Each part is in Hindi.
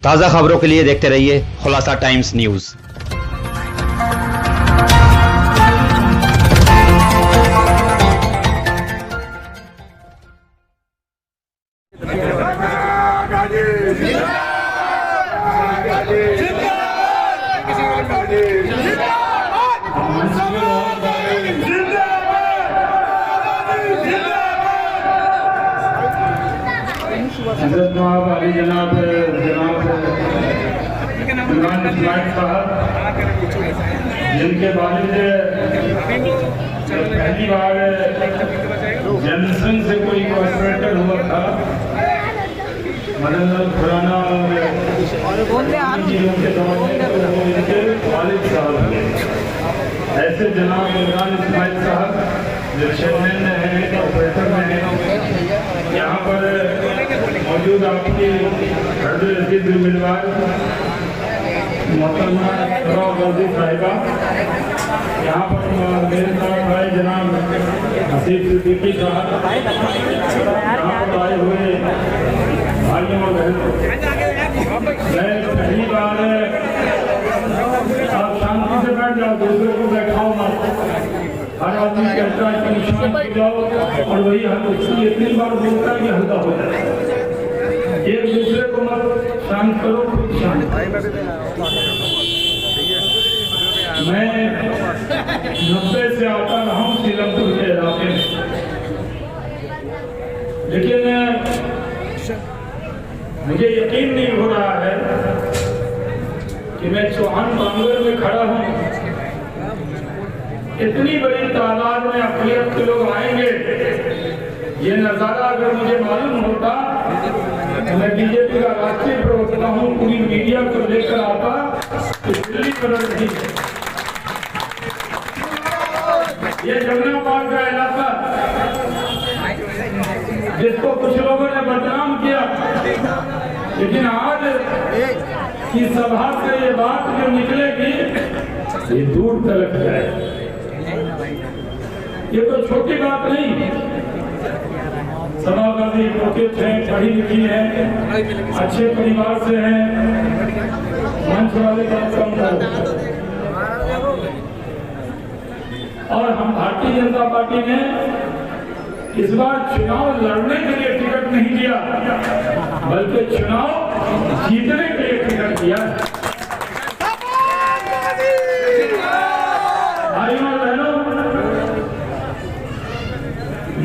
ताज़ा खबरों के लिए देखते रहिए खुलासा टाइम्स न्यूज़। जनाब इमरान इस्माइल साहब, जिनके वालिद पहली बार जनसन से कोई कॉर्पोरेटर हुआ था, मदन खुराना और चीज़ों के दौरान इनके वालिद साहब थे। ऐसे जनाब इमरान इस्माइल साहब जो चेयरमैन हैं, कॉर्पोरेटर में हैं, यहाँ पर मौजूद आपकी हरदीद उम्मीदवार मोहतरमा वर्दी साहिबा, यहाँ पर मेरे साथ आए जनाब हसीब सिद्दीकी साहब, यहाँ पर आए हुए भाइयों और बहनों, मैं पहली बार आप शांति से बैठ जाओ, दूसरे को बैठाओ मत। हर आदमी कहता है कि शांत हो जाओ और वही इतनी बार बोलता है कि हल्का हो जाए। एक दूसरे को मत शांत करो, शांत। मैं 90 से आता रहा हूँ सीलमपुर के इलाके में, लेकिन मुझे यकीन नहीं हो रहा है कि मैं चौहान बांग्लोर में खड़ा हूँ, इतनी बड़ी तादाद में अक़लियत के लोग आएंगे। ये नज़ारा अगर मुझे मालूम होता तो मैं बीजेपी का राष्ट्रीय प्रवक्ता हूँ, पूरी मीडिया को लेकर आता तो दिल्ली बदल रही है। ये जमनाबाद का इलाका जिसको कुछ लोगों ने बदनाम किया, लेकिन आज की सभा से ये बात जो निकलेगी ये दूर तलक जाए। ये तो छोटी बात नहीं। सभापति उपस्थित हैं, पढ़ी लिखी है, अच्छे परिवार से हैं, मंच वाले बात कम करो। और हम भारतीय जनता पार्टी ने इस बार चुनाव लड़ने के लिए टिकट नहीं दिया, बल्कि चुनाव जीतने के लिए टिकट दिया। भाइयों और बहनों,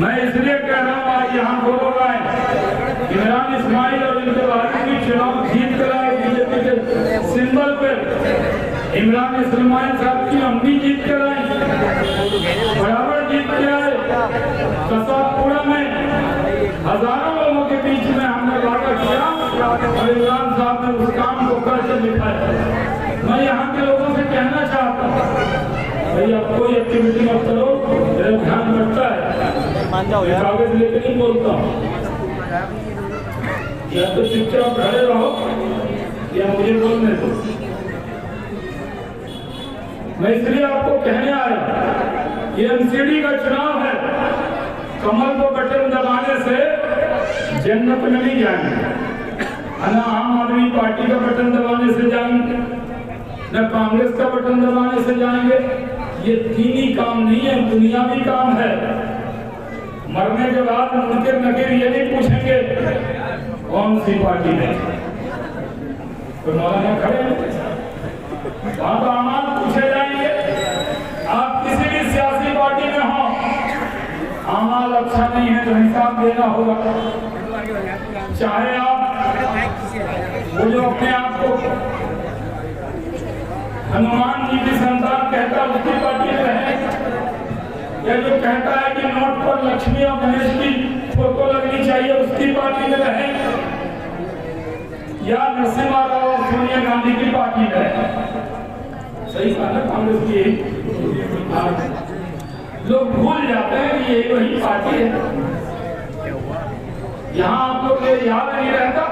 मैं इसलिए कह रहा हूँ आज यहाँ दो लोग आए, इमरान इस्माइल और इनके वालिद भी चुनाव जीत कर आए बीजेपी के सिंबल पे। इमरान इस्माइल साहब की अम्मी जीत कर आई, बराबर जीत के आए। कसाबपुरा में हजारों लोगों के बीच में हमने वादा किया और इमरान साहब ने उस काम को करके दिखाया। मैं यहाँ के लोगों से कहना चाहता हूँ, भाई अब कोई एक्टिविटी मत करो, मेरा ध्यान रखता है, कागज लेकर नहीं बोलता हूँ। या तो चुपचाप खड़े रहो या मुझे बोलने दो। मैं इसलिए आपको कहने आया, ये एमसीडी का चुनाव है। कमल को बटन दबाने से जन्नत में नहीं जाएंगे, न आम आदमी पार्टी का बटन दबाने से जाएंगे, न कांग्रेस का बटन दबाने से जाएंगे। ये तीन ही काम नहीं है, दुनियावी काम है। मरने के बाद मुनकिर नकीर ये नहीं पूछेंगे कौन सी पार्टी में, तो मौलाना खड़े हैं, वहां तो अमाल पूछे जाएंगे। आप किसी भी सियासी पार्टी में हो, अमाल अच्छा नहीं है तो हिसाब देना होगा। चाहे आप वो जो अपने आप को हनुमान जी की संतान कहता है उसकी पार्टी में रहे, या जो कहता है कि नोट पर लक्ष्मी और गणेश की फोटो लगनी चाहिए उसकी पार्टी में रहे, या नरसिम्हा राव और सोनिया गांधी की पार्टी में रहे। सही कहा ना, कांग्रेस की लोग भूल जाते हैं कि ये वही पार्टी है। यहाँ आप लोग ये याद नहीं रहता,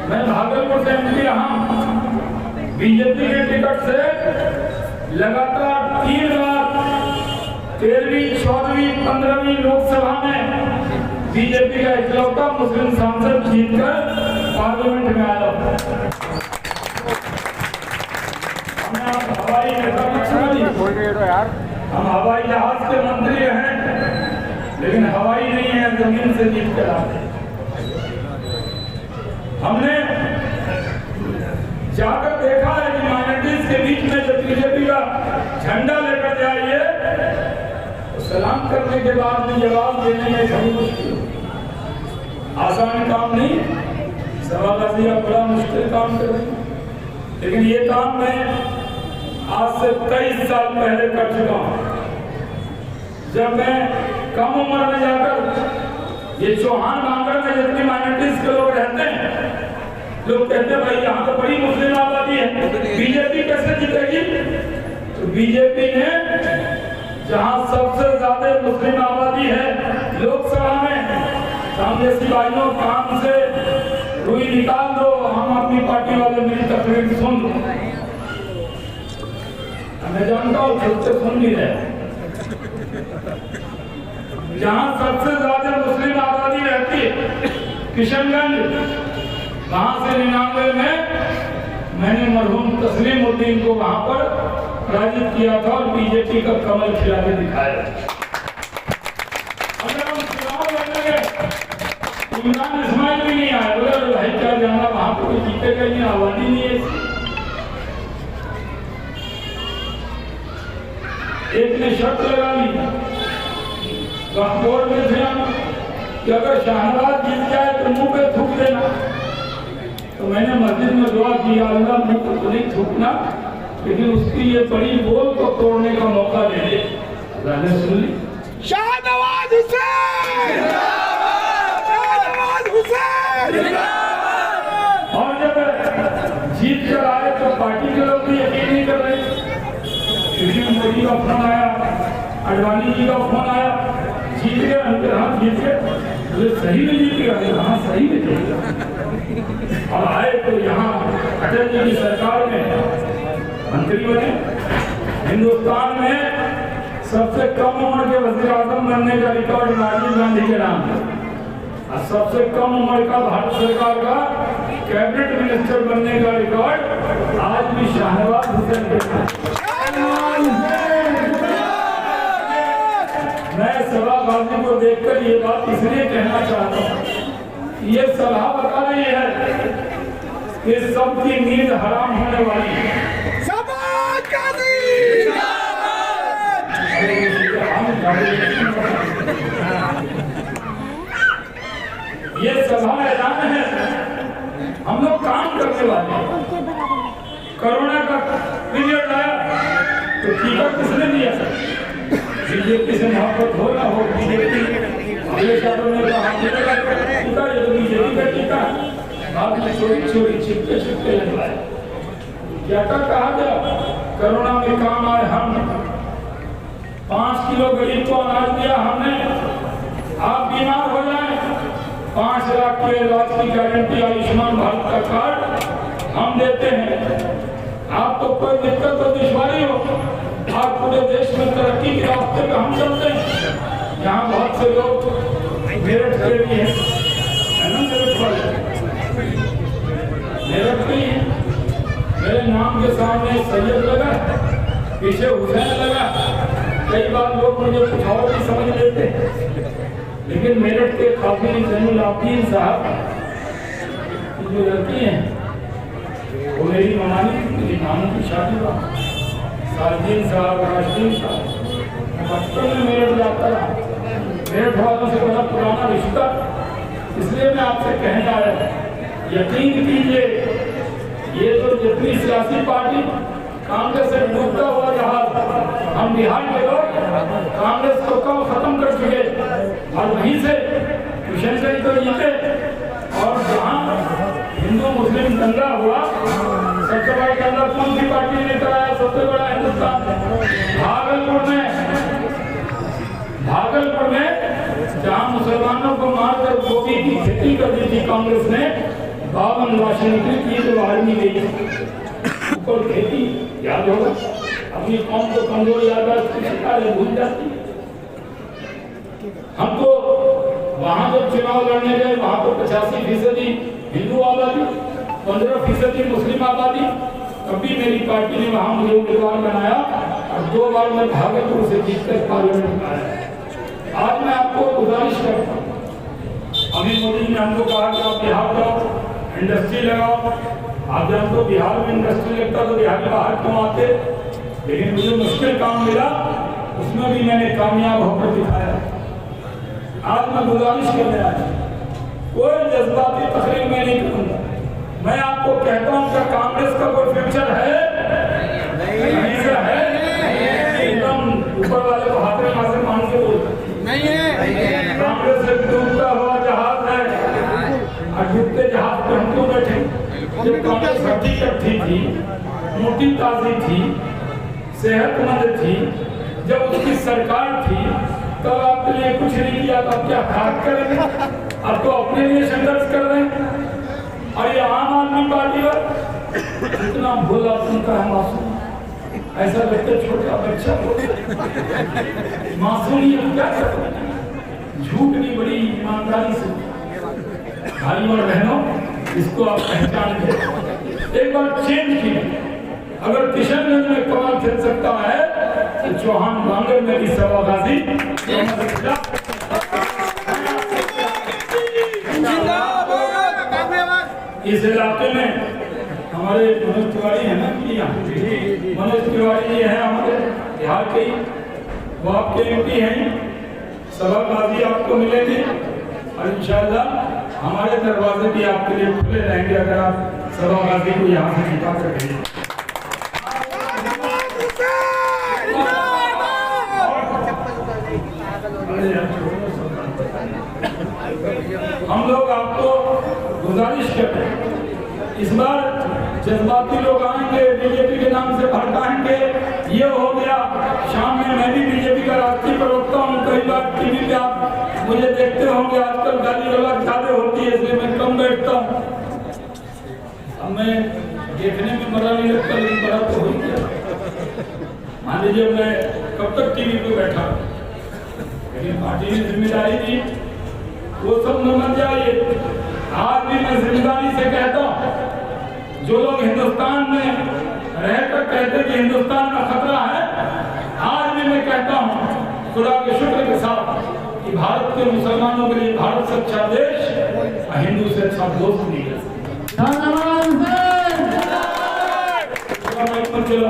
मैं भागलपुर से एमपी रहा, बीजेपी के टिकट से लगातार 3 बार 13वीं, 14वीं, 15वीं लोकसभा में बीजेपी का इकलौता मुस्लिम सांसद जीतकर पार्लियामेंट में आया। हम हवाई जहाज के मंत्री हैं, लेकिन हवाई नहीं है, जमीन से जीत कर आते। हमने जाकर देखा है कि माइनॉरिटीज के बीच में जब बीजेपी का झंडा लेकर जाइए तो सलाम करने के बाद भी जवाब देने में बड़ी मुश्किल, आसान काम नहीं, सवाल बड़ा मुश्किल काम कर रही। लेकिन ये काम मैं आज से 23 साल पहले कर चुका हूं, जब मैं कम उम्र में जाकर ये चौहान बांगड़ में जितनी माइनॉरिटीज के लोग रहते हैं, लोग कहते हैं भाई यहाँ तो बड़ी मुस्लिम आबादी है, बीजेपी कैसे जीतेगी? तो बीजेपी ने जहाँ सबसे ज्यादा मुस्लिम आबादी है लोकसभा में, कांग्रेस भाइयों काम से रुई निकाल दो, हम अपनी पार्टी वाले मेरी तकलीफ सुन लो। मैं जानता हूँ सबसे सुन भी रहे, जहाँ सबसे ज्यादा मुस्लिम आबादी रहती है किशनगंज, वहां से 99 में मैंने मरहूम तस्लीमुद्दीन को वहां पर पराजित किया था और बीजेपी का कमल खिला के दिखाया। अगर हम चुनाव लड़ेंगे, इमरान इस्माइल भी नहीं आए, बोले भाई क्या जाना, वहां पर कोई जीतेगा ही नहीं, आबादी नहीं है। एक ने शर्त लगा ली, बोर्ड में थे कि अगर शाहनवाज जीत जाए तो मुंह पे थूक देना। तो मैंने मस्जिद में दुआ किया, अल्लाह मुंह पे तो नहीं थूकना, लेकिन उसकी ये बड़ी बोल को तोड़ने का मौका दे दे। अल्लाह ने सुन ली। शाहनवाज हुसैन, शाहनवाज हुसैन। और जब जीत कर आए तो पार्टी के लोग भी यकीन नहीं कर रहे, क्योंकि मोदी का फोन आया, अडवाणी जी का फोन आया, जीत गए, हाँ जीत गए, सही में जीत गए, हाँ सही में जीत गए। और आए तो यहाँ अटल जी की सरकार में मंत्री बने। हिंदुस्तान में सबसे कम उम्र के वज़ीर आज़म बनने का रिकॉर्ड राजीव गांधी के नाम है, और सबसे कम उम्र का भारत सरकार का कैबिनेट मिनिस्टर बनने का रिकॉर्ड आज भी शाहनवाज हुसैन के नाम। मैं सभागाजी को देखकर ये बात इसलिए कहना चाहता हूँ, ये सभा बता रही है कि सबकी नींद हराम होने वाली है। ये सभा ऐलान है, हम लोग काम करने वाले हैं। कोरोना का पीरियड आया तो टीका किसने दिया? बीजेपी से मोहब्बत हो ना हो, बीजेपी अगले शहरों में कहा टीका, ये तो बीजेपी का टीका, बाद में चोरी चोरी छिपके छिपके लगवाए। क्या कहा गया? कोरोना में काम आए हम, 5 किलो गरीब को अनाज दिया हमने, आप बीमार हो जाए 5 लाख के इलाज की गारंटी आयुष्मान भारत का कार्ड हम देते हैं। आपको कोई दिक्कत और दुश्वारी हो, आप पूरे देश में तरक्की के रास्ते पे हम चलते हैं। यहाँ बहुत से लोग मेरठ के भी हैं, है ना, मेरठ भी है। मेरे नाम के सामने सैयद लगा, पीछे हुसैन लगा। कई बार लोग मुझे कुछ और भी समझ लेते हैं, लेकिन मेरठ के काफी जैनुल आबिदीन साहब की जो लड़की हैं वो मेरी ममानी, मेरी नानों की शादी हुआ, सालदीन साहब, राशदीन साहब। बचपन में मेरठ जाता रहा, मेरठ वालों से बड़ा पुराना रिश्ता। इसलिए मैं आपसे कहने आया, यकीन कीजिए ये तो जितनी सियासी पार्टी कांग्रेस से डूबता हुआ जहाज, हम बिहार के लोग कांग्रेस को कब खत्म कर चुके, और वहीं से किशनगंज को जीते। और जहाँ हिंदू मुस्लिम दंगा हुआ, सबसे बड़ा दंगा कौन सी पार्टी ने कराया? सबसे बड़ा हिंदुस्तान भागलपुर में जहाँ मुसलमानों को मारकर गोभी की खेती कर दी थी कांग्रेस ने, 52 लाशें निकली थी जो आर्मी गई ऊपर खेती। याद होगा, अपनी कौम को कमजोर याददाश्त की शिकार भूल जाती। हमको वहां जब चुनाव लड़ने गए, वहां पर 85% हिंदू आबादी, 15% मुस्लिम आबादी। तब भी मेरी पार्टी ने वहां मुझे उम्मीदवार बनाया और 2 बार मैं भागलपुर से जीतकर पार्लियामेंट में आया। आज मैं आपको गुजारिश करता हूँ, अभी मोदी जी ने हमको कहा कि आप बिहार जाओ, इंडस्ट्री लगाओ। आप जब हमको बिहार में इंडस्ट्री लगता तो बिहारी बाहर क्यों आते, लेकिन मुझे मुश्किल काम मिला, उसमें भी मैंने कामयाब होकर दिखाया। आज मैं गुजारिश करने आया, कोई जज्बाती तकरीर मैं नहीं करूँगा। मैं आपको कहता हूँ कि कांग्रेस का कोई फ्यूचर है? नहीं है। एकदम ऊपर वाले को हाथ में मासे मान के बोलते नहीं है। कांग्रेस एक डूबता हुआ जहाज है और डूबते जहाज पे हम क्यों बैठे? जब कांग्रेस हड्डी थी, मोटी ताजी थी, सेहतमंद थी, जब उसकी सरकार थी, तब आपके लिए कुछ नहीं किया, तब क्या खाक करेंगे? अब तो अपने लिए संघर्ष कर रहे हैं। और ये आम आदमी पार्टी पर इतना भोला उनका है मासूम, ऐसा लगता छोटा बच्चा मासूमियत क्या करते हैं, झूठ नहीं बड़ी ईमानदारी से। भाई और बहनों, इसको आप पहचान के एक बार चेंज कीजिए। अगर किशनगंज में कमल खिल सकता है तो चौहान बांगर में भी सवागाजी। इस इलाके में हमारे मनोज तिवारी है ना, मनोज तिवारी जी हैं हमारे बिहार के ही, वो आपके एमपी हैं। सभागाजी आपको मिलेंगे और इंशाअल्लाह हमारे दरवाजे भी आपके लिए खुले रहेंगे अगर आप सभागाजी को यहाँ से जिता सकेंगे। हम लोग आपको गुजारिश करते हैं, इस बार जज्बाती लोग आएंगे, बीजेपी के नाम से भड़काएंगे, ये हो गया। शाम में मैं भी बीजेपी का राष्ट्रीय प्रवक्ता हूँ, कई बार टीवी पे आप मुझे देखते होंगे, आजकल गाली गलौज ज्यादा होती है, इसलिए मैं कम बैठता हूँ। अब मैं देखने में बड़ा नहीं लगता, लेकिन बड़ा तो हो गया। मान लीजिए मैं कब तक टीवी पे बैठा, लेकिन पार्टी ने जिम्मेदारी दी, वो सब न मत जाइए। आज भी मैं जिम्मेदारी से कहता हूँ, जो लोग हिंदुस्तान में रहकर कहते कि हिंदुस्तान का खतरा है, आज भी मैं कहता हूँ खुदा के शुक्र के साथ कि भारत के मुसलमानों के लिए भारत से अच्छा देश और हिंदू से अच्छा दोस्त नहीं है। चलो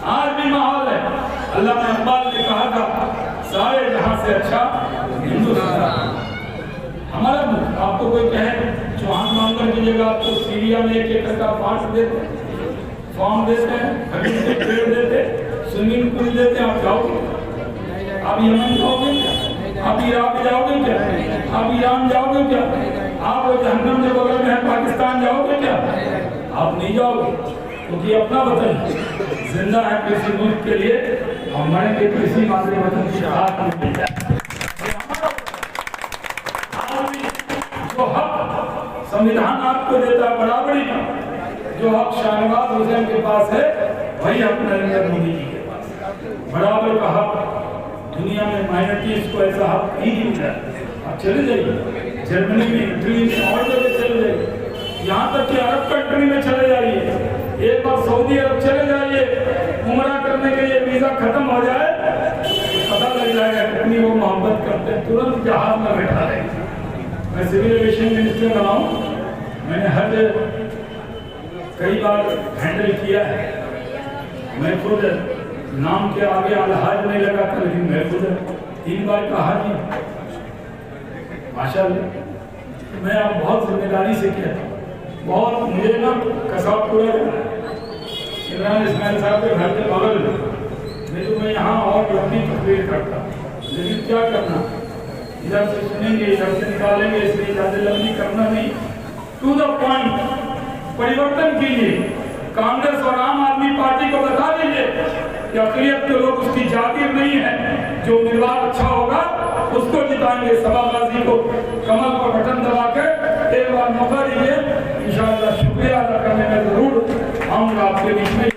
आज भी माहौल है। अल्लाह ने अब्बाल ने कहा था सारे जहां से अच्छा हिंदुस्तान। हमारा आपको कोई कहे चौहान बांगर की जगह आपको सीरिया में 1 एकड़ का पार्ट देते, फॉर्म देते हैं, खरीद के पेड़ देते, स्विमिंग पूल देते, आप जाओगे? आप यमन जाओगे क्या? आप इराक जाओगे क्या? आप ईरान जाओगे क्या? आप जहन्नम के बगल में है पाकिस्तान जाओगे क्या? आप नहीं जाओगे, क्योंकि अपना वतन जिंदा है किसी मुल्क के लिए, और मरेंगे किसी मातृ वतन की हाथ में मिल जाए। जो हक संविधान आपको देता है बराबरी का, जो हक शाहनवाज हुसैन के पास है, वही हक नरेंद्र मोदी जी के पास। बराबर का हक दुनिया में माइनॉरिटीज को ऐसा हक नहीं मिला। आप चले जाइए जर्मनी में, इटली में, और जगह चले जाइए, यहाँ तक कि अरब कंट्री में चले जाइए, एक बार सऊदी अरब चले जाइए, उमरा करने के लिए वीजा खत्म हो जाए, पता लग जाएगा कितनी वो मोहब्बत करते हैं, तुरंत जहाज में बैठा देंगे। मैं सिविल एविएशन मिनिस्टर रहा हूँ, मैंने हज कई बार हैंडल किया है। मैं खुद नाम के आगे अलहाज नहीं लगा था, लेकिन मैं खुद 3 बार का हाजी माशाअल्लाह। मैं आप बहुत जिम्मेदारी से किया, बहुत मुझे ना कसाबपुरा इमरान इस्माइल साहब के घर के बगल में, नहीं तो मैं यहाँ और लंबी तकरीर करता, लेकिन क्या करना, इधर से सुनेंगे इधर से निकालेंगे, इसलिए ज़्यादा लंबी करना नहीं। टू द पॉइंट परिवर्तन कीजिए। कांग्रेस और आम आदमी पार्टी को बता दीजिए कि अक़लियत के लोग उसकी जागीर नहीं है, जो उम्मीदवार अच्छा होगा उसको जिताएंगे। सभागाजी को कमल पर बटन दबा के एक बार मौका दीजिए, इंशाअल्लाह शुक्रिया अदा करने में जरूर आऊँगा आपके बीच में।